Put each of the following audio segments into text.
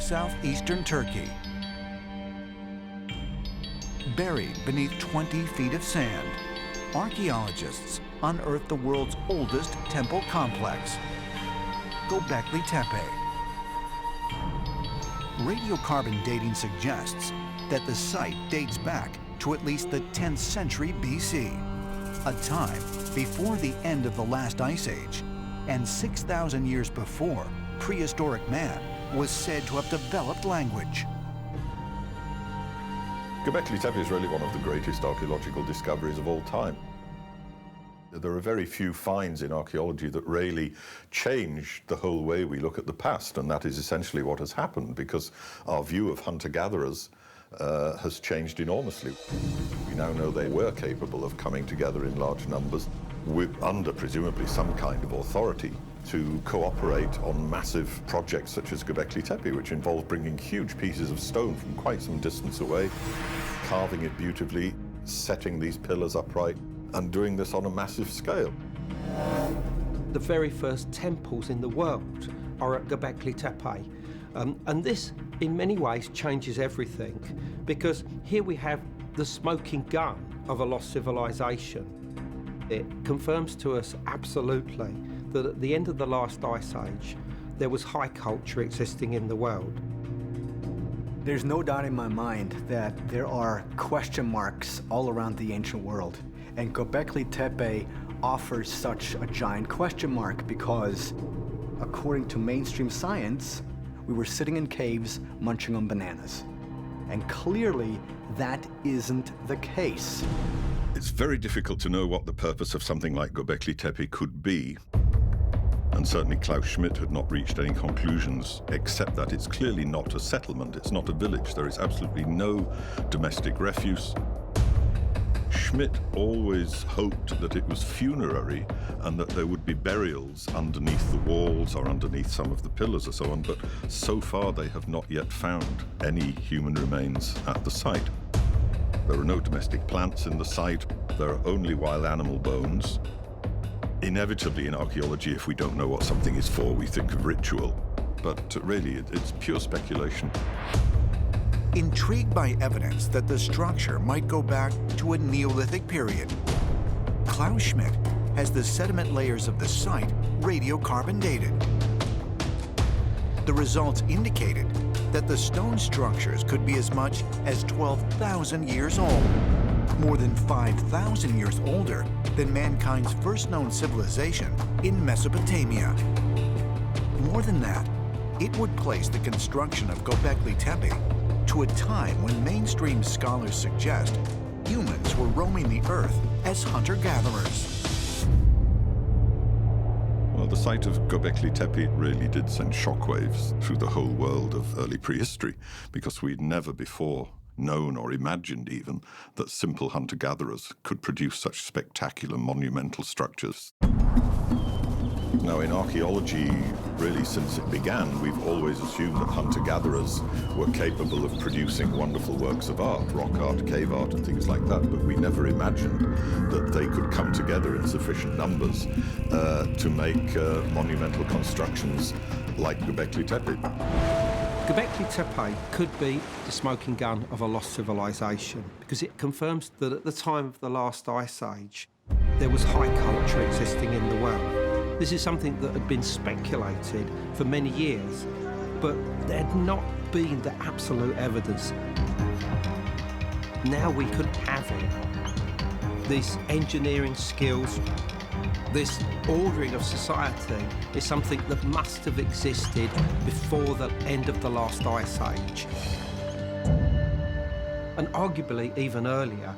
southeastern Turkey. Buried beneath 20 feet of sand, archaeologists unearthed the world's oldest temple complex, Göbekli Tepe. Radiocarbon dating suggests that the site dates back to at least the 10th century BC, a time before the end of the last ice age, and 6,000 years before prehistoric man was said to have developed language. Göbekli Tepe is really one of the greatest archaeological discoveries of all time. There are very few finds in archaeology that really change the whole way we look at the past, and that is essentially what has happened, because our view of hunter-gatherers has changed enormously. We now know they were capable of coming together in large numbers under presumably some kind of authority to cooperate on massive projects such as Göbekli Tepe, which involve bringing huge pieces of stone from quite some distance away, carving it beautifully, setting these pillars upright, and doing this on a massive scale. The very first temples in the world are at Göbekli Tepe. And this, in many ways, changes everything, because here we have the smoking gun of a lost civilization. It confirms to us absolutely that at the end of the last ice age, there was high culture existing in the world. There's no doubt in my mind that there are question marks all around the ancient world. And Göbekli Tepe offers such a giant question mark because, according to mainstream science, we were sitting in caves munching on bananas. And clearly, that isn't the case. It's very difficult to know what the purpose of something like Göbekli Tepe could be. And certainly Klaus Schmidt had not reached any conclusions, except that it's clearly not a settlement, it's not a village. There is absolutely no domestic refuse. Schmidt always hoped that it was funerary and that there would be burials underneath the walls or underneath some of the pillars or so on, but so far they have not yet found any human remains at the site. There are no domestic plants in the site, there are only wild animal bones. Inevitably in archaeology, if we don't know what something is for, we think of ritual, but really it's pure speculation. Intrigued by evidence that the structure might go back to a Neolithic period, Klaus Schmidt has the sediment layers of the site radiocarbon dated. The results indicated that the stone structures could be as much as 12,000 years old, more than 5,000 years older than mankind's first known civilization in Mesopotamia. More than that, it would place the construction of Göbekli Tepe to a time when mainstream scholars suggest humans were roaming the earth as hunter-gatherers. Well, the site of Göbekli Tepe really did send shockwaves through the whole world of early prehistory, because we'd never before known or imagined even that simple hunter-gatherers could produce such spectacular monumental structures. Now, in archaeology, really since it began, we've always assumed that hunter-gatherers were capable of producing wonderful works of art, rock art, cave art, and things like that, but we never imagined that they could come together in sufficient numbers to make monumental constructions like Göbekli Tepe. Göbekli Tepe could be the smoking gun of a lost civilization, because it confirms that at the time of the last ice age, there was high culture existing in the world. This is something that had been speculated for many years, but there had not been the absolute evidence. Now we could have it. These engineering skills, this ordering of society is something that must have existed before the end of the last ice age. And arguably even earlier.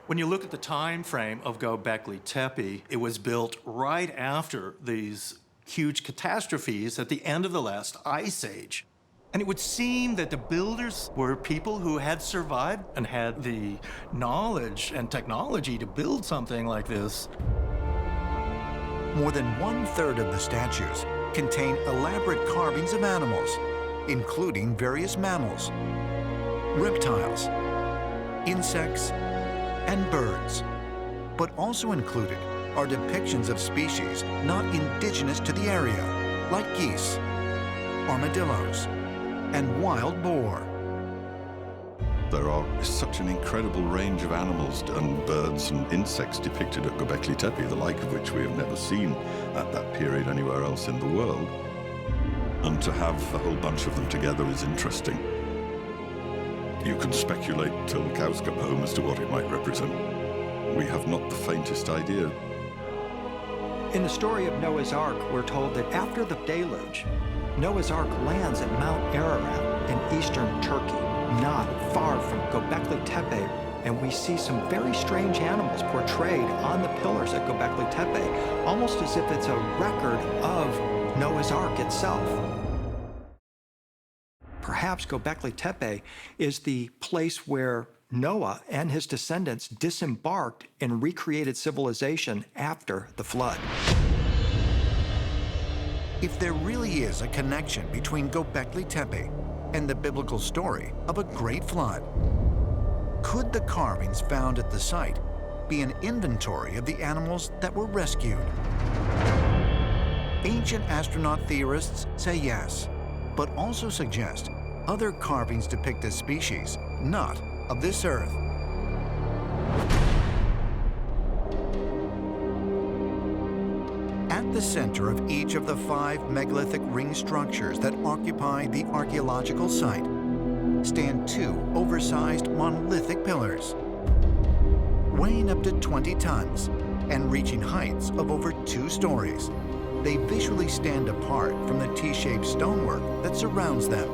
When you look at the time frame of Göbekli Tepe, it was built right after these huge catastrophes at the end of the last ice age. And it would seem that the builders were people who had survived and had the knowledge and technology to build something like this. More than 1/3 of the statues contain elaborate carvings of animals, including various mammals, reptiles, insects, and birds. But also included are depictions of species not indigenous to the area, like geese, armadillos, and wild boar. There are such an incredible range of animals and birds and insects depicted at Göbekli Tepe, the like of which we have never seen at that period anywhere else in the world. And to have a whole bunch of them together is interesting. You can speculate till the cows come home as to what it might represent. We have not the faintest idea. In the story of Noah's Ark, we're told that after the deluge, Noah's Ark lands at Mount Ararat in eastern Turkey, not far from Göbekli Tepe, and we see some very strange animals portrayed on the pillars at Göbekli Tepe, almost as if it's a record of Noah's Ark itself. Perhaps Göbekli Tepe is the place where Noah and his descendants disembarked and recreated civilization after the flood. If there really is a connection between Göbekli Tepe and the biblical story of a great flood, could the carvings found at the site be an inventory of the animals that were rescued? Ancient astronaut theorists say yes, but also suggest other carvings depict a species not of this earth. At the center of each of the 5 megalithic ring structures that occupy the archaeological site stand 2 oversized monolithic pillars, weighing up to 20 tons and reaching heights of over 2 stories. They visually stand apart from the T-shaped stonework that surrounds them.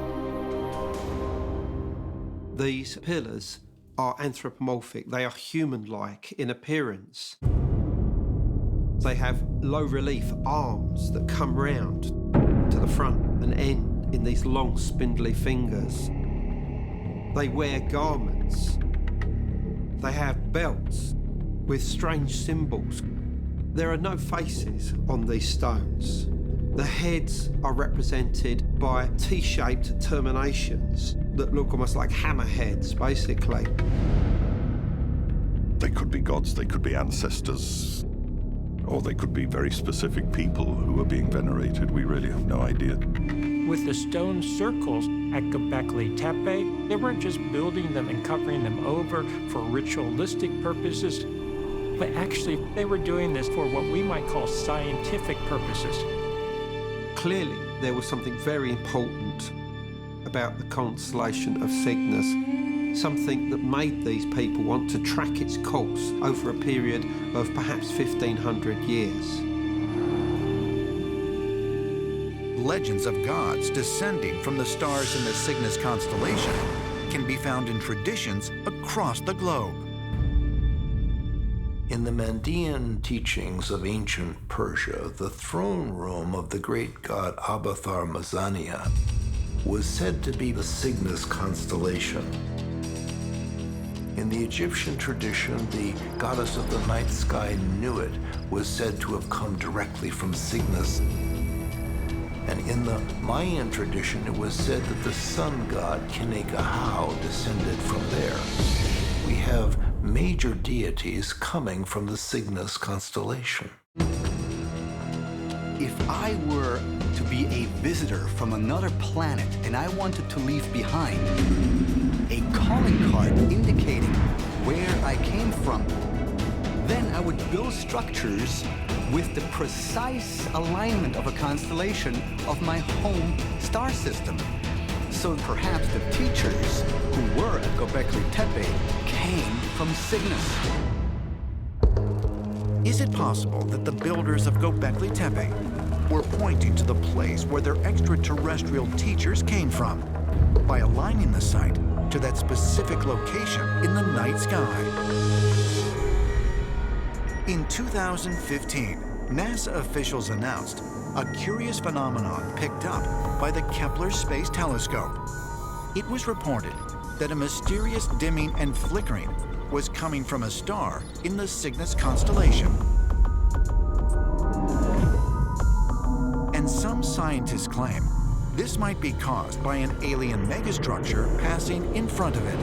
These pillars are anthropomorphic. They are human-like in appearance. They have low-relief arms that come round to the front and end in these long, spindly fingers. They wear garments. They have belts with strange symbols. There are no faces on these stones. The heads are represented by T-shaped terminations that look almost like hammerheads, basically. They could be gods, they could be ancestors, or they could be very specific people who are being venerated. We really have no idea. With the stone circles at Göbekli Tepe, they weren't just building them and covering them over for ritualistic purposes, but actually they were doing this for what we might call scientific purposes. Clearly, there was something very important about the constellation of Cygnus, something that made these people want to track its course over a period of perhaps 1,500 years. Legends of gods descending from the stars in the Cygnus constellation can be found in traditions across the globe. In the Mandean teachings of ancient Persia, the throne room of the great god Abathar Mazania was said to be the Cygnus constellation. In the Egyptian tradition, the goddess of the night sky, Nuit, was said to have come directly from Cygnus. And in the Mayan tradition, it was said that the sun god, Kinekahau, descended from there. We have major deities coming from the Cygnus constellation. If I were to be a visitor from another planet and I wanted to leave behind a calling card indicating where I came from, then I would build structures with the precise alignment of a constellation of my home star system. So perhaps the teachers who were at Göbekli Tepe came from Cygnus. Is it possible that the builders of Göbekli Tepe were pointing to the place where their extraterrestrial teachers came from by aligning the site to that specific location in the night sky? In 2015, NASA officials announced a curious phenomenon picked up by the Kepler Space Telescope. It was reported that a mysterious dimming and flickering was coming from a star in the Cygnus constellation. And some scientists claim this might be caused by an alien megastructure passing in front of it.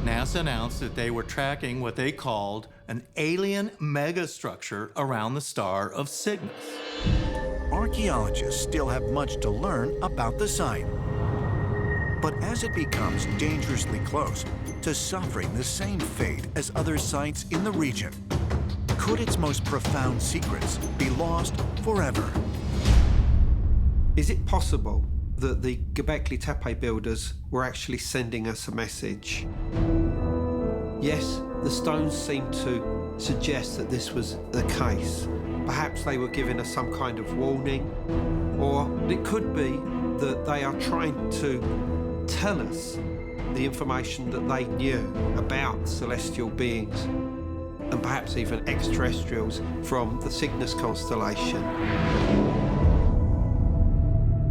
NASA announced that they were tracking what they called an alien megastructure around the star of Cygnus. archaeologists still have much to learn about the site. But as it becomes dangerously close to suffering the same fate as other sites in the region, could its most profound secrets be lost forever? Is it possible that the Göbekli Tepe builders were actually sending us a message? Yes, the stones seem to suggest that this was the case. Perhaps they were giving us some kind of warning, or it could be that they are trying to tell us the information that they knew about celestial beings, and perhaps even extraterrestrials from the Cygnus constellation.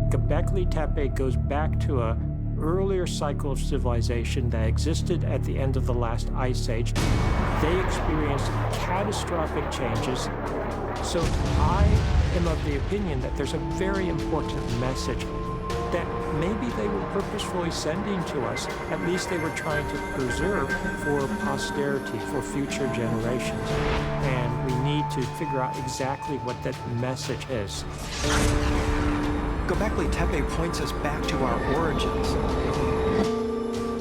Göbekli Tepe goes back to an earlier cycle of civilization that existed at the end of the last ice age. They experienced catastrophic changes. So I am of the opinion that there's a very important message that maybe they were purposefully sending to us. At least they were trying to preserve for posterity, for future generations. And we need to figure out exactly what that message is. Göbekli Tepe points us back to our origins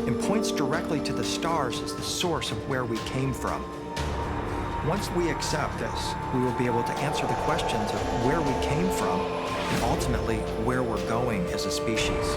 and points directly to the stars as the source of where we came from. Once we accept this, we will be able to answer the questions of where we came from and ultimately where we're going as a species.